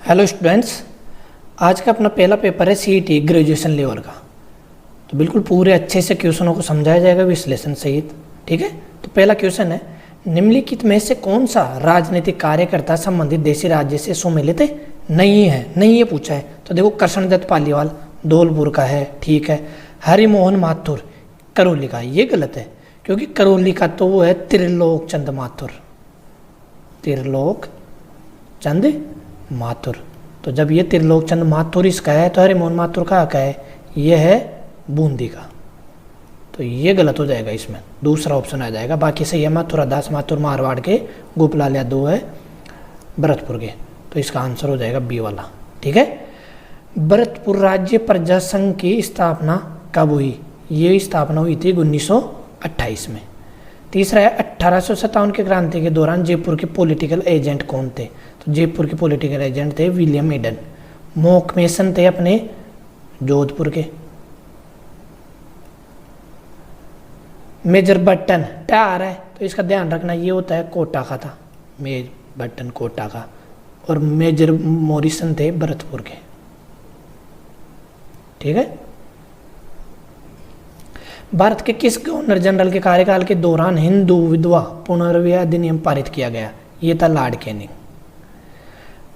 Hello students, आज का अपना पहला पेपर है सीईटी ग्रेजुएशन लेवल का। तो बिल्कुल पूरे अच्छे से क्वेश्चनों को समझाया जाएगा विश्लेषण सहित। ठीक है, तो पहला क्वेश्चन है, निम्नलिखित में से कौन सा राजनीतिक कार्यकर्ता संबंधित देशी राज्य से सुमेलित नहीं है? नहीं ये पूछा है। तो देखो, कृष्णदत्त पालीवाल धौलपुर का है, ठीक है। हरिमोहन माथुर करौली का, ये गलत है क्योंकि करौली का तो वो है त्रिलोक चंद माथुर, त्रिलोक चंद माथुर। तो जब ये त्रिलोक चंद माथुर इसका है तो हरिमोहन माथुर का है, ये है बूंदी का। तो ये गलत हो जाएगा, इसमें दूसरा ऑप्शन आ जाएगा। बाकी सही है, मथुरा दास माथुर मारवाड़ के, गोपलाल यादव है भरतपुर के। तो इसका आंसर हो जाएगा बी वाला। ठीक है, भरतपुर राज्य प्रजा संघ की स्थापना कब हुई? ये स्थापना हुई थी 1928 में। तीसरा है, 1857 की क्रांति के दौरान जयपुर के पॉलिटिकल एजेंट कौन थे? तो जयपुर के पॉलिटिकल एजेंट थे विलियम ईडन। मोकमेसन थे अपने जोधपुर के। मेजर बटन क्या आ रहा है तो इसका ध्यान रखना, ये होता है कोटा का था, मेजर बटन कोटा का। और मेजर मॉरिसन थे भरतपुर के। ठीक है, भारत के किस गवर्नर जनरल के कार्यकाल के दौरान हिंदू विधवा पुनर्विवाह अधिनियम पारित किया गया? ये था लॉर्ड कैनिंग।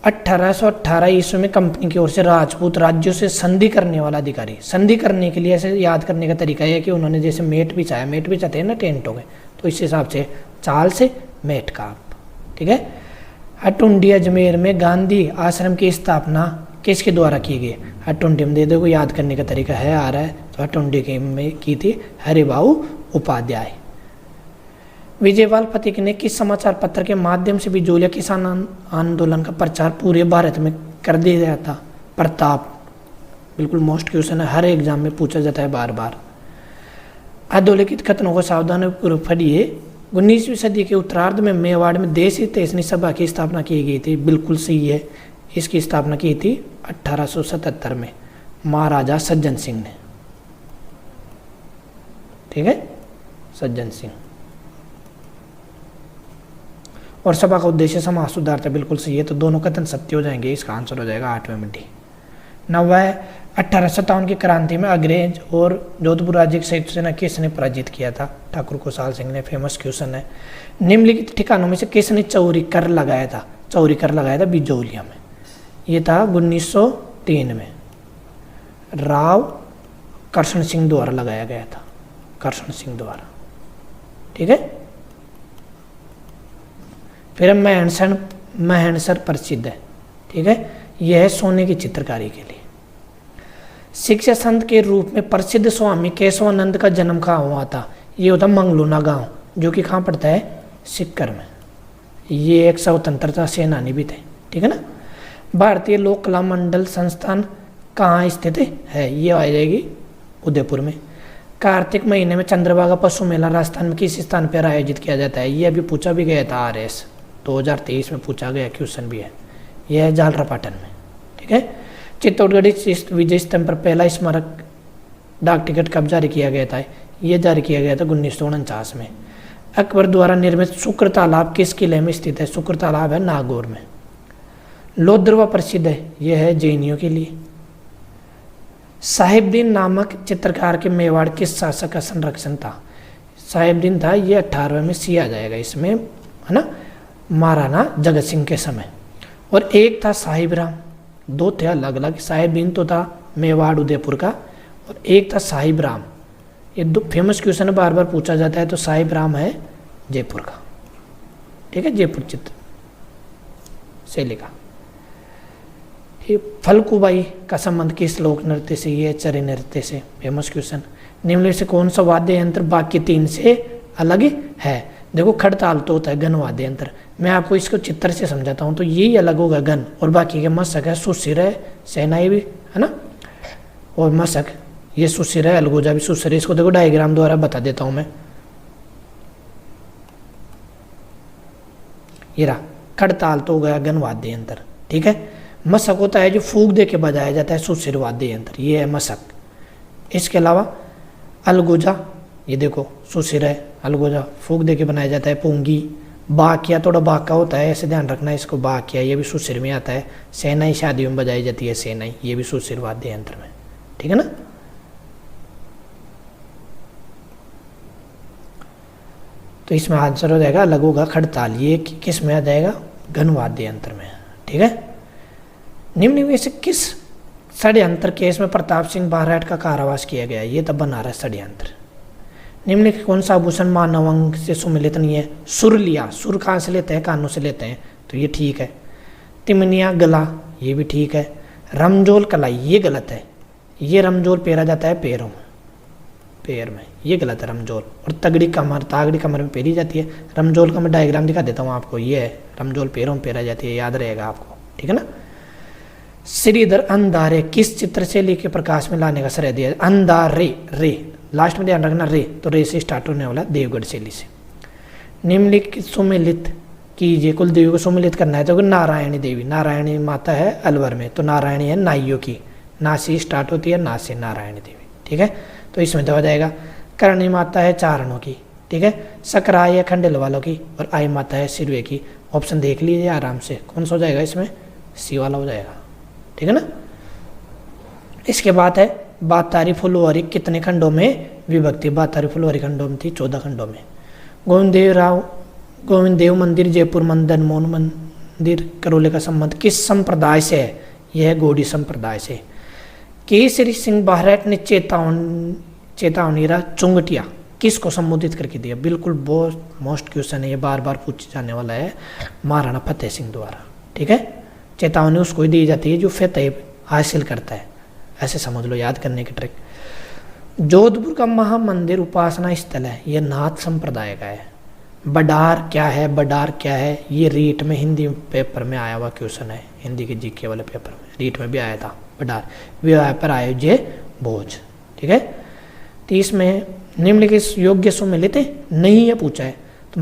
1818 ईस्वी में कंपनी की ओर से राजपूत राज्यों से संधि करने वाला अधिकारी। संधि करने के लिए ऐसे याद करने का तरीका है कि उन्होंने जैसे मेट बिछाते हैं ना टेंटों में, तो इस हिसाब से चाल से मेट का। ठीक है, हटुंडी अजमेर में गांधी आश्रम की स्थापना किसके द्वारा की गई? हटुंडी में दे दो, याद करने का तरीका है आ रहा है। तो हटुंडी में की थी हरिभाऊ उपाध्याय। विजयपाल फतीक ने किस समाचार पत्र के माध्यम से बिजोलिया किसान आंदोलन का प्रचार पूरे भारत में कर दिया था? प्रताप। बिल्कुल मोस्ट क्वेश्चन है, हर एग्जाम में पूछा जाता है बार बार। अधोलिखित कथनों को सावधानीपूर्वक पढ़िए। 19वीं सदी के उत्तरार्ध में मेवाड़ में देश हितैषणी सभा की स्थापना की गई थी। बिल्कुल सही है, इसकी स्थापना की थी 1877 में महाराजा सज्जन सिंह ने। ठीक है, सज्जन सिंह। और सभा का उद्देश्य समाज सुधार था। बिल्कुल सही है, तो दोनों कथन सत्य हो जाएंगे। इसका आंसर हो जाएगा 8वें में डी। 9वां, 1857 की क्रांति में अंग्रेज और जोधपुर राज्य की संयुक्त सेना किसने पराजित किया था? ठाकुर खुशहाल सिंह ने। फेमस क्वेश्चन है। निम्नलिखित ठिकानों में से किसने चौरी कर लगाया था? चौरी कर लगाया था बिजौलिया में। ये था 1903 में, राव कृष्ण सिंह द्वारा लगाया गया था, कृष्ण सिंह द्वारा। ठीक है, फिर महणसर प्रसिद्ध है। ठीक है, यह है सोने की चित्रकारी के लिए। शिक्षा संत के रूप में प्रसिद्ध स्वामी केशवानंद का जन्म कहाँ हुआ था? ये होता मंगलूना गांव, जो कि कहाँ पड़ता है? सिक्कर में। ये एक स्वतंत्रता सेनानी भी थे। ठीक है ना। भारतीय लोक कला मंडल संस्थान कहाँ स्थित है? ये आ जाएगी उदयपुर में। कार्तिक महीने में चंद्रभागा पशु मेला राजस्थान में किस स्थान पर आयोजित किया जाता है? ये अभी पूछा भी गया था, RS 2023 में पूछा गया क्वेश्चन भी है। यह है झालरापाटन में। ठीक है, चित्तौड़गढ़ विजय स्तंभ पर पहला स्मारक डाक टिकट कब जारी किया गया था? यह जारी किया गया था 1949 में। अकबर द्वारा निर्मित शुक्र तालाब किस किले में स्थित है? शुक्र तालाब है नागौर में। लोद्रवा प्रसिद्ध है, यह है जैनियों के लिए। साहिबदीन नामक चित्रकार के मेवाड़ किस शासक का संरक्षण था? साहिबदीन था, ये 18वें में सी आ जाएगा इसमें, है ना, महाराणा जगत सिंह के समय। और एक था साहिब राम, दो थे अलग अलग। साहिबदीन तो था मेवाड़ उदयपुर का, और एक था साहिब राम। ये दो फेमस क्वेश्चन है, बार बार पूछा जाता है। तो साहिब राम है जयपुर का। ठीक है, जयपुर चित्र शैली का। फलकुबाई का संबंध किस लोक नृत्य से? ये चरी नृत्य से। Famous question. निम्न में से कौन सा वाद्य यंत्र बाकी तीन से अलग है? देखो, खड़ताल तो होता है गन वाद्य यंत्र। मैं आपको इसको चित्र से समझाता हूँ। तो यही अलग होगा गन, और बाकी के मशक है, सुशिर है, सेनाई भी है ना, और मशक ये सुशिर है, अलगोजा भी सुशिर है। इसको देखो डायग्राम द्वारा बता देता हूँ मैं। ये रहा, खड़ताल तो हो गया गन वाद्य यंत्र। ठीक है, मशक होता है जो फूक दे के बजाया जाता है, सुशिर वाद्य यंत्र, ये है मशक। इसके अलावा अलगोजा, ये देखो सुशिर है, अलगोजा फूक दे के बनाया जाता है। पुंगी बाकिया थोड़ा बाका होता है, ऐसे ध्यान रखना इसको। बाकिया ये भी सुशिर में आता है। सेनाई शादियों में बजाई जाती है, सेनाई ये भी सुशिर वाद्य यंत्र में, ठीक है ना। तो इसमें आंसर हो जाएगा लघु का खड़ताल, ये किस में आ जाएगा, घन वाद्य यंत्र में, ठीक है। निम्न में से किस षड्यंत्र केस में प्रताप सिंह बारहट का कारावास किया गया, ये तब बना रहा है षड्यंत्र। निम्नलिखित कौन सा आभूषण मानव अंग से सुमिलित नहीं है, सुर लिया, सुर कहाँ से लेते हैं, कानों से लेते हैं, तो ये ठीक है। तिमनिया गला, ये भी ठीक है। रमजोल कलाई, ये गलत है, ये रमजोल पेरा जाता है पैरों में, पैर में, ये गलत है रमजोल। और तगड़ी कमर, तागड़ी कमर में पेरी जाती है। रमजोल का मैं डायग्राम दिखा देता हूँ आपको, ये है रमजोल पैरों में पेरा जाती है, याद रहेगा आपको, ठीक है ना। श्रीधर अंधारे किस चित्र शैली के प्रकाश में लाने का श्रेय दिया, अंधारे, रे लास्ट में ध्यान रखना, रे तो रे से स्टार्ट होने वाला देवगढ़ शैली से। निम्नलिखित सुमिलित कीजिए, कुल देवी को सुमिलित करना है तो नारायणी देवी, नारायणी माता है अलवर में, तो नारायणी है नाइयों की, ना से स्टार्ट होती है, ना से नारायणी देवी, ठीक है। तो इसमें तो हो जाएगा। करणी माता है चारणों की, ठीक है। सकराय है खंडेल वालों की, और आई माता है सिरवे की। ऑप्शन देख लीजिए आराम से, कौन सा हो जाएगा इसमें, सी वाला हो जाएगा, ठीक है ना। इसके बाद है बातारी फुलवारी कितने खंडों में विभक्ति, बातारी फुलवारी खंडों में थी, 14 खंडों में। गोविंद देव मंदिर जयपुर मदन मोहन मंदिर करौली का संबंध किस संप्रदाय से है, यह है गौड़ी संप्रदाय से। केसरी सिंह बारहट ने चेतावनीरा चुंगटिया किसको संबोधित करके दिया, बिल्कुल बहुत मोस्ट क्वेश्चन है, ये बार बार पूछे जाने वाला है महाराणा फतेह सिंह द्वारा, ठीक है। चेतावनी उसको ही दी जाती है जो फतेह हासिल करता है, ऐसे समझ लो, याद करने की ट्रिक। जोधपुर का महामंदिर उपासना स्थल है, यह नाथ संप्रदाय का है। बडार क्या है, बडार क्या है, ये रीट में हिंदी पेपर में आया हुआ क्वेश्चन है, हिंदी के जीके वाले पेपर में रीट में भी आया था बडार, विवाह पर आयोज्य भोज, ठीक है। तो इसमें निम्नलिखित योग्य सुमिलित नहीं है पूछा है, तो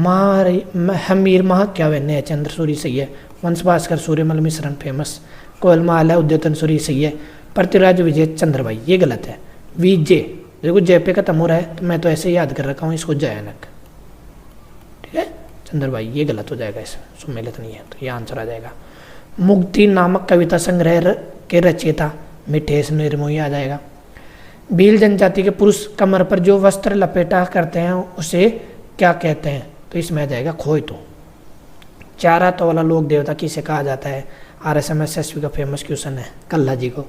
हमीर महाकाव्य है चंद्र सूरी सही है। वंश भास्कर सूर्यमल मिश्रण फेमस। कोयलमाल है उद्यतन सूरी सही है। पृथ्वीराज विजय चंद्रभाई, ये गलत है। विजय देखो जय पे खत्म हो रहा है, तो मैं तो ऐसे ही याद कर रखा हूँ इसको, जयानक, ठीक है। चंद्रभाई ये गलत हो जाएगा, इसमें सुमिलित नहीं है, तो ये आंसर आ जाएगा। मुक्ति नामक कविता संग्रह के रचयिता मिठेश निर्मोही आ जाएगा। भील जनजाति के पुरुष कमर पर जो वस्त्र लपेटा करते हैं उसे क्या कहते हैं, तो इसमें आ जाएगा खोय। तो चार हाथों वाला लोक देवता किसे कहा जाता है, RSMSSB का फेमस क्वेश्चन है, कल्ला जी को।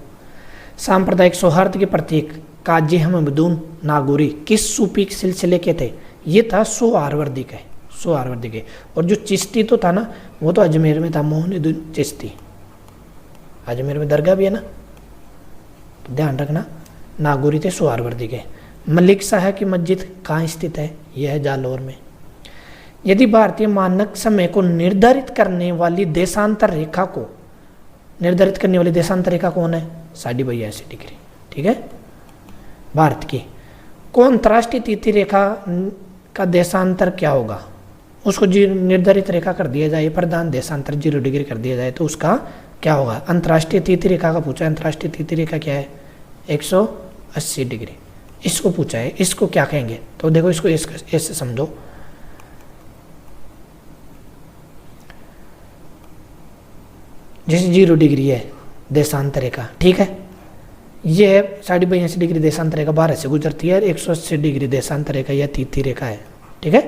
सांप्रदायिक सौहार्द के प्रतीक काजी हमदून नागौरी किस सूफी सिलसिले के थे, ये था सोहरावर्दी के, सोहरावर्दी के। और जो चिश्ती तो था ना, वो तो अजमेर में था, मोहनिद्दीन चिश्ती, अजमेर में दरगाह भी है ना, तो ध्यान रखना। नागौरी थे सोहरावर्दी के। मलिक शाह की मस्जिद कहाँ स्थित है, यह है जालौर में। यदि भारतीय मानक समय को निर्धारित करने वाली देशांतर रेखा को, निर्धारित करने वाली देशांतर रेखा कौन है, 82 डिग्री, ठीक है, भारत की। कौन अंतर्राष्ट्रीय तिथि रेखा का देशांतर क्या होगा, उसको निर्धारित रेखा कर दिया जाए, प्रधान देशांतर 0 डिग्री कर दिया जाए, तो उसका क्या होगा। अंतर्राष्ट्रीय तिथि रेखा का पूछा है, अंतर्राष्ट्रीय तिथि रेखा क्या है, 180 डिग्री, इसको पूछा है, इसको क्या कहेंगे, तो देखो इसको ऐसे समझो। जैसे 0 डिग्री है देशांतर रेखा, ठीक है, ये है 82 डिग्री देशांतर रेखा भारत से गुजरती है, 180 डिग्री देशांतर रेखा या तिथि रेखा है, ठीक है।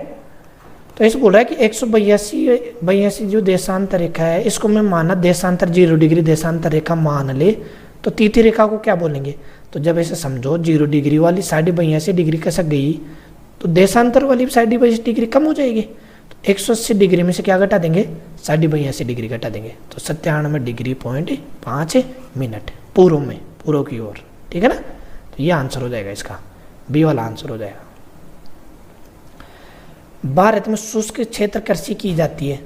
तो इसे बोल रहा है कि 182 जो देशांतर रेखा है, इसको मैं माना देशांतर 0 डिग्री देशांतर रेखा मान ले, तो तिथि रेखा को क्या बोलेंगे। तो जब ऐसे समझो 0 डिग्री वाली 82 डिग्री कसक गई, तो देशांतर वाली 82 डिग्री कम हो जाएगी, तो 180 डिग्री में से क्या घटा देंगे, 82 डिग्री घटा देंगे, तो 97 डिग्री .5 मिनट पूर्व में, पूर्व की ओर, ठीक है ना। तो ये आंसर हो जाएगा, इसका बी वाला आंसर हो जाएगा। भारत में शुष्क क्षेत्र कृषि की जाती है,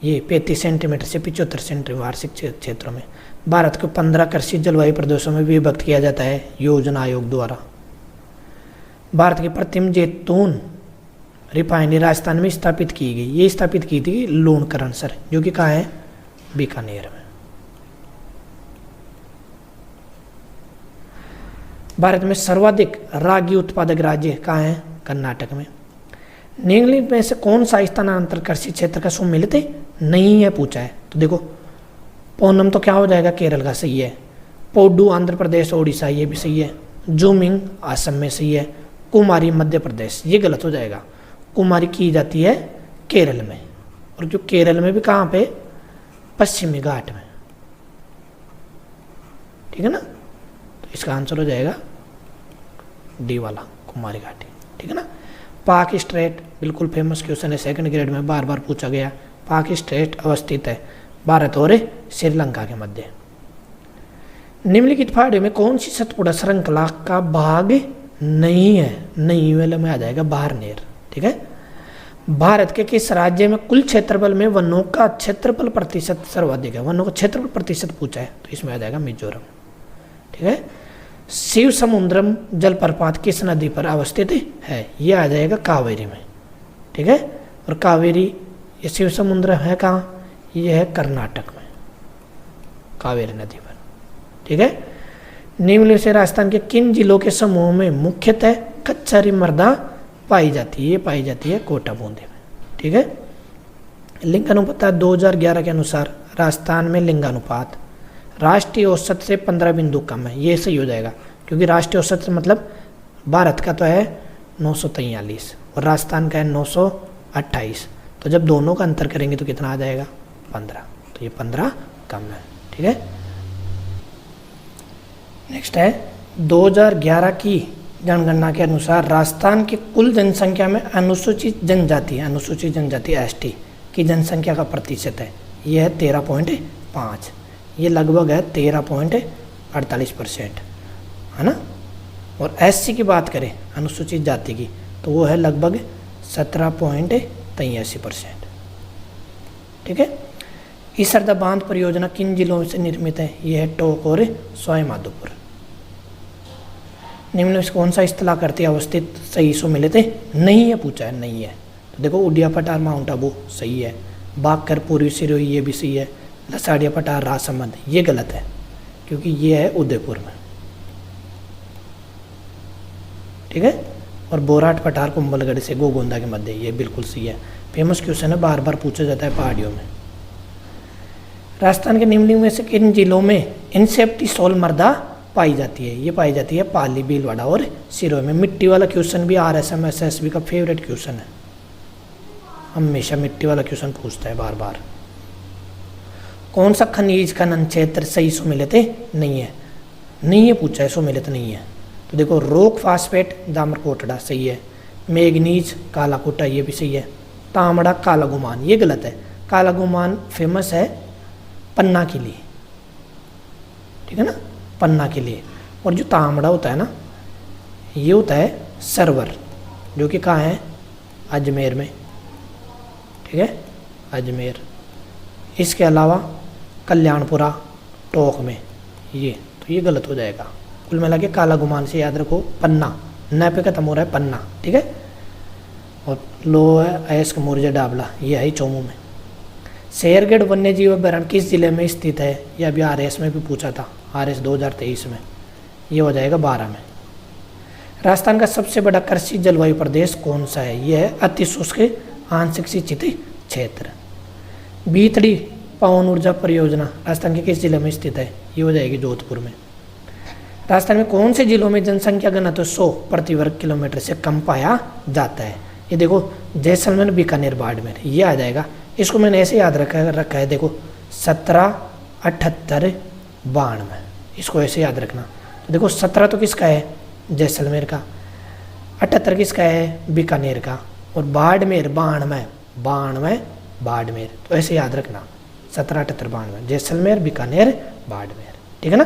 ये 35 सेंटीमीटर से 75 सेंटीमीटर वार्षिक क्षेत्रों में। भारत को 15 कृषि जलवायु प्रदेशों में विभक्त किया जाता है योजना आयोग द्वारा। भारत की प्रथम जैतून रिफाइनरी राजस्थान में स्थापित की गई, ये स्थापित की थी लूणकरण सर, जो कि कहाँ है, बीकानेर में। भारत में सर्वाधिक रागी उत्पादक राज्य कहाँ है, कर्नाटक में। निम्नलिखित में से कौन सा स्थानांतर कृषि क्षेत्र का सुमिलित नहीं है पूछा है। तो देखो पोनम तो क्या हो जाएगा, केरल का सही है। पोडू आंध्र प्रदेश ओडिशा ये भी सही है। जूमिंग असम में सही है। कुमारी मध्य प्रदेश ये गलत हो जाएगा। कुमारी की जाती है केरल में, और जो केरल में भी कहाँ पे, पश्चिमी घाट में, ठीक है ना। तो इसका आंसर हो जाएगा डी वाला, कुमारी घाटी, ठीक है ना। पाक स्ट्रेट बिल्कुल फेमस क्वेश्चन है, सेकंड ग्रेड में बार बार पूछा गया। पाक स्ट्रेट अवस्थित है भारत और श्रीलंका के मध्य। निम्नलिखित पहाड़ियों में कौन सी सतपुड़ा श्रृंखला का भाग नहीं है, नहीं वाले में आ जाएगा बारनेर, ठीक है। भारत के किस राज्य में कुल क्षेत्रफल में वनों का क्षेत्रफल प्रतिशत सर्वाधिक है, वनों का क्षेत्रफल प्रतिशत पूछा है, तो इसमें आ जाएगा मिजोरम, ठीक है। शिव समुद्रम जलप्रपात किस नदी पर अवस्थित है, ये आ जाएगा कावेरी में, ठीक है। और कावेरी ये शिव समुद्र है कहाँ, ये है कर्नाटक में, कावेरी नदी पर, ठीक है। निम्नलिखित से राजस्थान के किन जिलों के समूह में मुख्यतः कच्छारी मृदा पाई जाती है, ये पाई जाती है कोटा बूंदी में, ठीक है। लिंगानुपात 2011 के अनुसार राजस्थान में लिंगानुपात राष्ट्रीय औसत से 15 बिंदु कम है, ये सही हो जाएगा, क्योंकि राष्ट्रीय औसत से मतलब भारत का तो है 943 और राजस्थान का है 928, तो जब दोनों का अंतर करेंगे तो कितना आ जाएगा 15, तो ये 15 कम है, ठीक है। नेक्स्ट है 2011 की जनगणना के अनुसार राजस्थान की कुल जनसंख्या में अनुसूचित जनजाति एसटी की जनसंख्या का प्रतिशत है, ये है 13.5, ये लगभग है 13.48%, है ना। और एससी की बात करें अनुसूचित जाति की, तो वो है लगभग 17.83%, ठीक है। ईसरदा बांध परियोजना किन जिलों से निर्मित है, ये है टोंक और सवाई माधोपुर। निम्न में कौन सा इस कलाकृति अवस्थित सही सुमिलित नहीं है पूछा है, नहीं है। तो देखो उडिया पठार माउंट आबू सही है, बागकर पूर्वी सिरोही ये भी सही है, लसाड़िया पठार राजसमंद ये गलत है क्योंकि ये है उदयपुर में, ठीक है। और बोराट पठार कुंभलगढ़ से गोगोंदा के मध्य ये बिल्कुल सही है, फेमस क्वेश्चन है, बार बार पूछा जाता है पहाड़ियों में। राजस्थान के निम्नलिखित में से किन जिलों में इंसेप्टी सोल मृदा पाई जाती है, ये पाई जाती है पाली, भीलवाड़ा और सिरोही में। मिट्टी वाला क्वेश्चन भी RSM SSB का फेवरेट क्वेश्चन है, हमेशा मिट्टी वाला क्वेश्चन पूछता है बार बार। कौन सा खनिज खनन क्षेत्र सही सुमिलित नहीं है, नहीं है पूछा है, सुमिलित नहीं है। तो देखो रोक फास्फेट दामरकोटड़ा सही है, मैग्नीज कालाकोटा ये भी सही है, तांबड़ा काला गुमान ये गलत है। काला गुमान फेमस है पन्ना के लिए, ठीक है ना, पन्ना के लिए। और जो तांबड़ा होता है ना, ये होता है सरवर, जो कि कहाँ है, अजमेर में, ठीक है, अजमेर। इसके अलावा कल्याणपुरा टोंक में, ये तो ये गलत हो जाएगा। कुल मिला के काला गुमान से याद रखो पन्ना, न पे खत्म हो रहा है पन्ना, ठीक है। और लो है अयस्क मोर्जा डाबला ये है चोमू में। शेरगढ़ वन्य जीव अभयारण्य किस जिले में स्थित है, यह अभी RS में भी पूछा था, RS 2023 में, ये हो जाएगा 12 में। राजस्थान का सबसे बड़ा कृषि जलवायु प्रदेश कौन सा है, यह है अति शुष्क आंशिक सिंचित क्षेत्र। बीतड़ी पवन ऊर्जा परियोजना राजस्थान के किस जिले में स्थित है, ये हो जाएगी जोधपुर में। राजस्थान में कौन से जिलों में जनसंख्या घनत्व 100 प्रति वर्ग किलोमीटर से कम पाया जाता है, ये देखो जैसलमेर बीकानेर बाड़मेर ये आ जाएगा। इसको मैंने ऐसे याद रखा है, देखो 17, 78, 92, इसको ऐसे याद रखना। तो देखो 17 तो किसका है, जैसलमेर का, 78 किसका है, बीकानेर का, और बाड़मेर 92, बाड़मेर, तो ऐसे याद रखना 17, 78, 92, जैसलमेर बीकानेर बाड़मेर, ठीक है ना।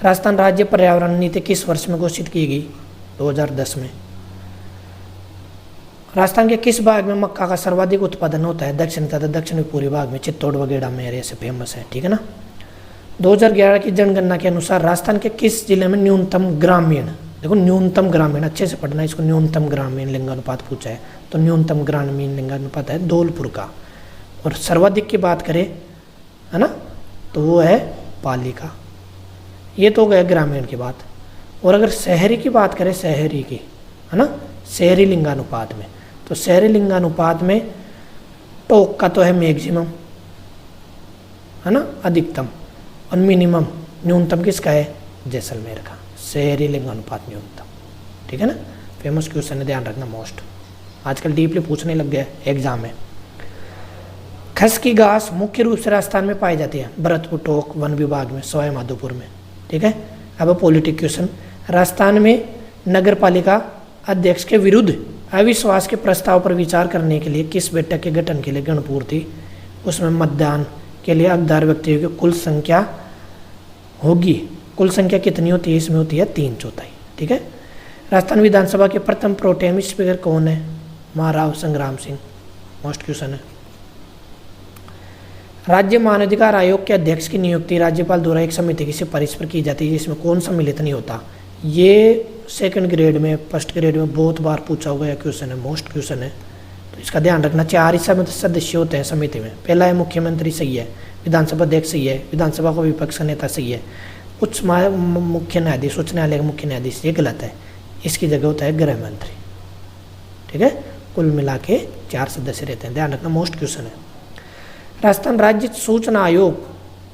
राजस्थान राज्य पर्यावरण नीति किस वर्ष में घोषित की गई, 2010 में। राजस्थान के किस भाग में मक्का का सर्वाधिक उत्पादन होता है, दक्षिण तथा दक्षिण पूर्वी भाग में, चित्तौड़ वगैरह में एरिया से फेमस है, ठीक है ना। 2011 की जनगणना के अनुसार राजस्थान के किस जिले में न्यूनतम ग्रामीण, देखो न्यूनतम ग्रामीण अच्छे से पढ़ना, इसको न्यूनतम ग्रामीण लिंगानुपात पूछा है, तो न्यूनतम ग्रामीण लिंगानुपात है धौलपुर का। और सर्वाधिक की बात करें, है ना, तो वो है पाली का। ये तो गया ग्रामीण की बात। और अगर शहरी की बात करें, शहरी की, है ना, शहरी लिंगानुपात में। तो शहरी लिंगानुपात में टोंक का तो है मैक्सिमम, है ना, अधिकतम, और मिनिमम न्यूनतम किसका है, जैसलमेर का। शहरी लिंगानुपात न्यूनतम, ठीक है ना। फेमस क्वेश्चन है, ध्यान रखना, मोस्ट आजकल डीपली पूछने लग गया एग्जाम में। खस की घास मुख्य रूप से राजस्थान में पाई जाती है, भरतपुर, टोंक वन विभाग में, सवाई माधोपुर में, ठीक है। अब पॉलिटिक क्वेश्चन, राजस्थान में नगर पालिका अध्यक्ष के विरुद्ध अविश्वास के प्रस्ताव पर विचार करने के लिए किस बैठक के गठन के लिए गणपूर्ति, उसमें मतदान के लिए हकदार व्यक्तियों की कुल संख्या होगी। कुल संख्या कितनी होती है, इसमें होती है 3/4, ठीक है। राजस्थान विधानसभा के प्रथम प्रोटेम स्पीकर कौन है, महाराव संग्राम सिंह, मोस्ट क्वेश्चन है। राज्य मानवाधिकार आयोग के अध्यक्ष की नियुक्ति राज्यपाल द्वारा एक समिति की सिफारिश पर की जाती है, जिसमें कौन सम्मिलित नहीं होता। ये सेकंड ग्रेड में, फर्स्ट ग्रेड में बहुत बार पूछा हुआ क्वेश्चन है, मोस्ट क्वेश्चन है, तो इसका ध्यान रखना। 4 ही सदस्य होते हैं समिति में। पहला है मुख्यमंत्री, सही है। विधानसभा अध्यक्ष, सही है। विधानसभा का विपक्ष नेता, सही है। उच्च मुख्य न्यायाधीश, उच्च न्यायालय का मुख्य न्यायाधीश, ये गलत है। इसकी जगह होता है गृह मंत्री, ठीक है। कुल मिला के 4 सदस्य रहते हैं, ध्यान रखना, मोस्ट क्वेश्चन है। राजस्थान राज्य सूचना आयोग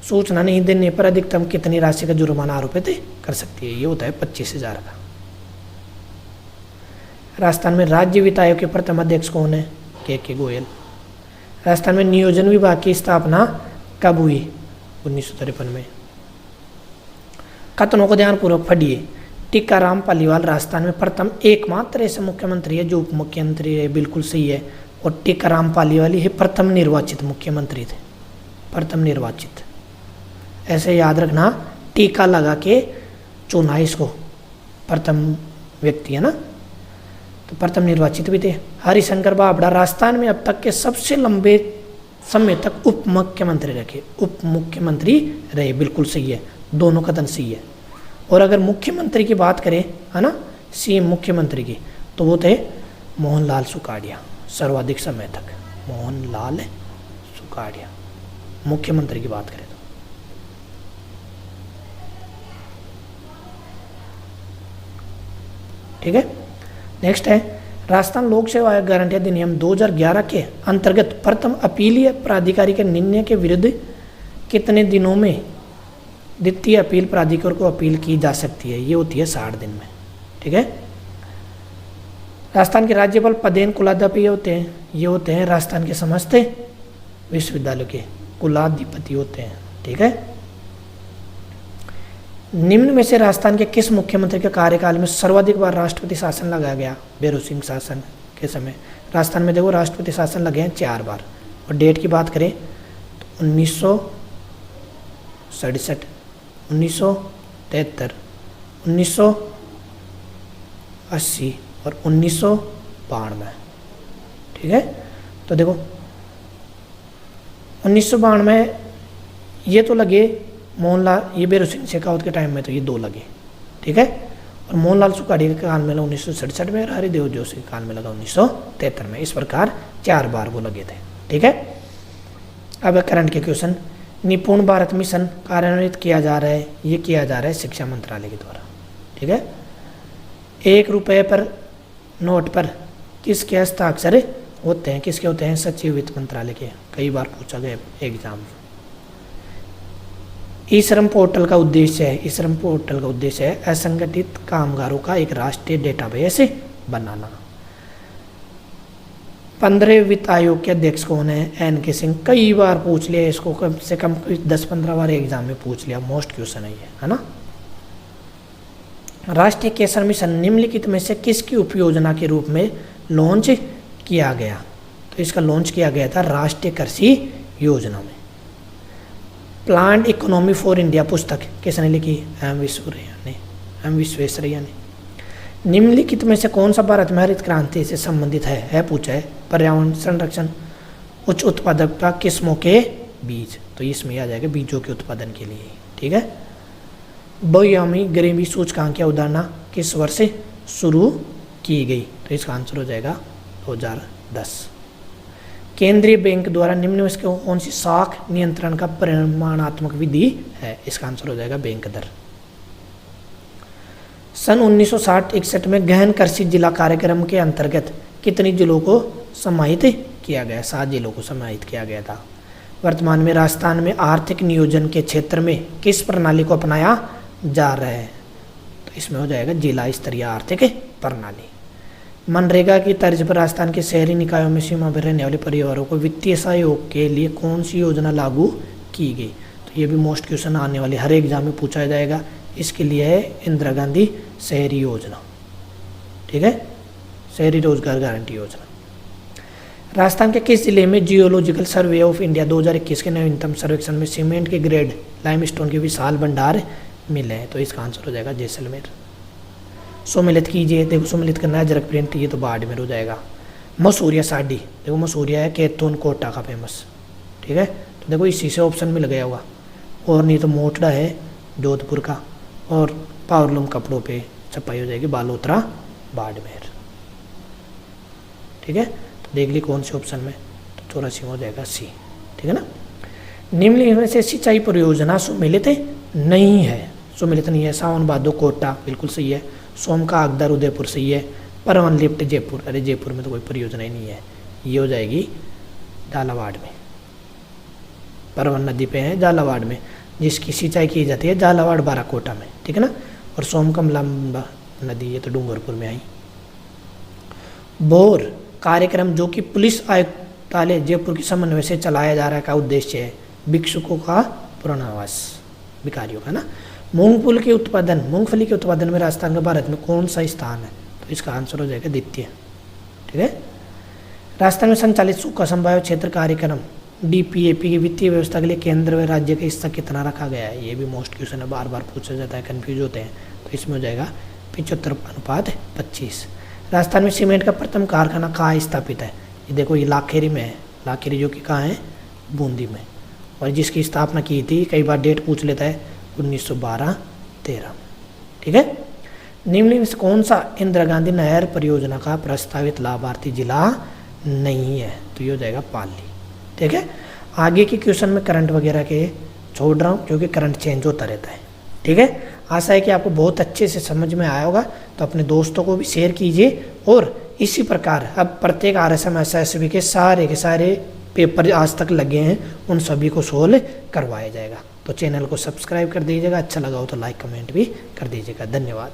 सूचना नहीं देने पर अधिकतम कितनी राशि का जुर्माना आरोपित कर सकती है, ये होता है 25,000 का। राजस्थान में राज्य वित्त आयोग के प्रथम अध्यक्ष कौन है, के गोयल। राजस्थान में नियोजन विभाग की स्थापना कब हुई, 1953 में। कथनों को ध्यानपूर्वक पढ़िए। टीकाराम पालीवाल राजस्थान में प्रथम एकमात्र ऐसे मुख्यमंत्री है जो उप मुख्यमंत्री है, बिल्कुल सही है। और टीकाराम पालीवाल ही प्रथम निर्वाचित मुख्यमंत्री थे, प्रथम निर्वाचित, ऐसे याद रखना। टीका लगा के चुना इसको, प्रथम व्यक्ति है ना, तो प्रथम निर्वाचित भी थे। हरिशंकर बाबड़ा राजस्थान में अब तक के सबसे लंबे समय तक उप मुख्यमंत्री रखे, उप मुख्यमंत्री रहे, बिल्कुल सही है, दोनों कथन सही है। और अगर मुख्यमंत्री की बात करें, है ना, सीएम मुख्यमंत्री की, तो वो थे मोहनलाल सुखाड़िया, सर्वाधिक समय तक मोहनलाल सुखाड़िया, मुख्यमंत्री की बात करें तो। ठीक है, नेक्स्ट है राजस्थान लोक सेवा आयोग गारंटी अधिनियम 2011 के अंतर्गत प्रथम अपीलीय प्राधिकारी के निर्णय के विरुद्ध कितने दिनों में द्वितीय अपील प्राधिकार को अपील की जा सकती है, ये होती है 60 दिन में। ठीक है, राजस्थान के राज्यपाल पदेन कुलाधिपति होते हैं, ये होते हैं राजस्थान के समस्त विश्वविद्यालयों के कुलाधिपति होते हैं। ठीक है, निम्न में से राजस्थान के किस मुख्यमंत्री के कार्यकाल में सर्वाधिक बार राष्ट्रपति शासन लगाया गया? भैरों सिंह शासन के समय राजस्थान में देखो राष्ट्रपति शासन लगे हैं 4 बार। और डेट की बात करें तो 1967, 1973, 1980 और 1992। ठीक है, तो देखो 1992 ये तो लगे मोहनलाल, ये भैरों सिंह शेखावत के टाइम में तो ये 2 लगे। ठीक है, और मोहनलाल सुखाड़िया के काल में 1967 में, हरिदेव जोशी के काल में लगा 1973 में। इस प्रकार 4 बार वो लगे थे। ठीक है, अब करंट के क्वेश्चन। निपुण भारत मिशन कार्यान्वित किया जा रहा है, ये किया जा रहा है शिक्षा मंत्रालय के द्वारा। ठीक है, 1 रुपये पर नोट पर किसके हस्ताक्षर होते हैं? किसके होते हैं? सचिव वित्त मंत्रालय के। कई बार पूछा गया एग्जाम में। ई श्रम पोर्टल का उद्देश्य है, ई श्रम पोर्टल का उद्देश्य है असंगठित कामगारों का एक राष्ट्रीय डेटाबेस बनाना। 15वें वित्त आयोग के अध्यक्ष कौन है? एन के सिंह। कई बार पूछ लिया इसको, कम से कम 10-15 बार एग्जाम में पूछ लिया, मोस्ट क्वेश्चन है ये, है ना। राष्ट्रीय केसर मिशन निम्नलिखित में से किसकी उपयोजना के रूप में लॉन्च किया गया? तो इसका लॉन्च किया गया था राष्ट्रीय कृषि योजना में। प्लांट इकोनॉमी फॉर इंडिया पुस्तक किसने लिखी? एम विश्वेश्वरैया ने। निम्नलिखित में से कौन सा भारत में हरित क्रांति से संबंधित है पूछा है? पर्यावरण संरक्षण, उच्च उत्पादकता किस्मों के बीज, तो इसमें आ जाएगा बीजों के उत्पादन के लिए। ठीक है, बहुआयामी गरीबी सूचकांक की अवधारणा किस वर्ष से शुरू की गई? तो इसका आंसर हो जाएगा 2010। केंद्रीय बैंक द्वारा निम्न में से कौन सी साख नियंत्रण का परिमाणात्मक विधि है? इसका आंसर हो जाएगा बैंक दर। सन 1960-61 में गहन कृषि जिला कार्यक्रम के अंतर्गत कितनी जिलों को समाहित किया गया? 7 जिलों को समाहित किया गया था। वर्तमान में राजस्थान में आर्थिक नियोजन के क्षेत्र में किस प्रणाली को अपनाया जा रहा है? तो इसमें हो जाएगा जिला स्तरीय आर्थिक प्रणाली। मनरेगा की तर्ज पर राजस्थान के शहरी निकायों में सीमा पर रहने वाले परिवारों को वित्तीय सहयोग के लिए कौन सी योजना लागू की गई? तो ये भी मोस्ट क्वेश्चन आने वाले हर एग्जाम में पूछा जाएगा। इसके लिए है इंदिरा गांधी शहरी योजना, ठीक है, शहरी रोजगार गारंटी योजना। राजस्थान के किस जिले में जियोलॉजिकल सर्वे ऑफ इंडिया 2021 के नवीनतम सर्वेक्षण में सीमेंट के ग्रेड लाइमस्टोन के विशाल भंडार मिले हैं? तो इसका आंसर हो जाएगा जैसलमेर। सम्मिलित कीजिए, देखो सम्मिलित करना है अजरक प्रिंट, ये तो बाड़मेर हो जाएगा। मसूरिया साड़ी, देखो मसूरिया है कैथोन कोटा का फेमस, ठीक है, तो देखो इसी से ऑप्शन मिल गया होगा। और नहीं तो मोटड़ा है जोधपुर का, और पावरलूम कपड़ों पे छपाई हो जाएगी बालोतरा बाड़मेर, ठीक है। तो देख ली कौन से ऑप्शन में, तो 84 हो जाएगा सी, ठीक है ना। निम्नलिखित में से सिंचाई परियोजना सम्मिलित नहीं है, सम्मिलित नहीं है। सावन भादो कोटा बिल्कुल सही है, सोम का अगदर उदयपुर सही है, परवन लिफ्ट जयपुर, अरे जयपुर में तो कोई परियोजना ही नहीं है, ये हो जाएगी झालावाड़ में, परवन नदी पे है झालावाड़ में, जिसकी सिंचाई की जाती है झालावाड़ बाराकोटा में, ठीक है ना। और सोमकमला नदी ये तो डूंगरपुर में आई। बोर कार्यक्रम जो कि पुलिस आयुक्तालय जयपुर के समन्वय से चलाया जा रहा है, का उद्देश्य है भिक्षुकों का पुनर्वास, भिखारियों का ना। मूंगफली के उत्पादन में राजस्थान का भारत में कौन सा स्थान है? तो इसका आंसर हो जाएगा द्वितीय, ठीक है। राजस्थान में संचालित सूखा संभाव्य क्षेत्र कार्यक्रम DPAP की वित्तीय व्यवस्था के लिए केंद्र व राज्य का हिस्सा कितना रखा गया है? ये भी मोस्ट क्वेश्चन है, बार बार पूछा जाता है, कंफ्यूज होते हैं। तो इसमें हो जाएगा 75:25। राजस्थान में सीमेंट का प्रथम कारखाना कहाँ स्थापित है? ये देखो ये लाखेरी में है, लाखेरी जो कि कहाँ है, बूंदी में, और जिसकी स्थापना की थी, कई बार डेट पूछ लेता है, 1912-13, ठीक है। निम्नलिखित से कौन सा इंदिरा गांधी नहर परियोजना का प्रस्तावित लाभार्थी जिला नहीं है? तो ये हो जाएगा पाली, ठीक है। आगे के क्वेश्चन में करंट वगैरह के छोड़ रहा हूँ क्योंकि करंट चेंज होता रहता है, ठीक है। आशा है कि आपको बहुत अच्छे से समझ में आया होगा, तो अपने दोस्तों को भी शेयर कीजिए। और इसी प्रकार अब प्रत्येक RSM SSB के सारे पेपर आज तक लगे हैं, उन सभी को सोल्व करवाया जाएगा। तो चैनल को सब्सक्राइब कर दीजिएगा, अच्छा लगा हो तो लाइक कमेंट भी कर दीजिएगा। धन्यवाद।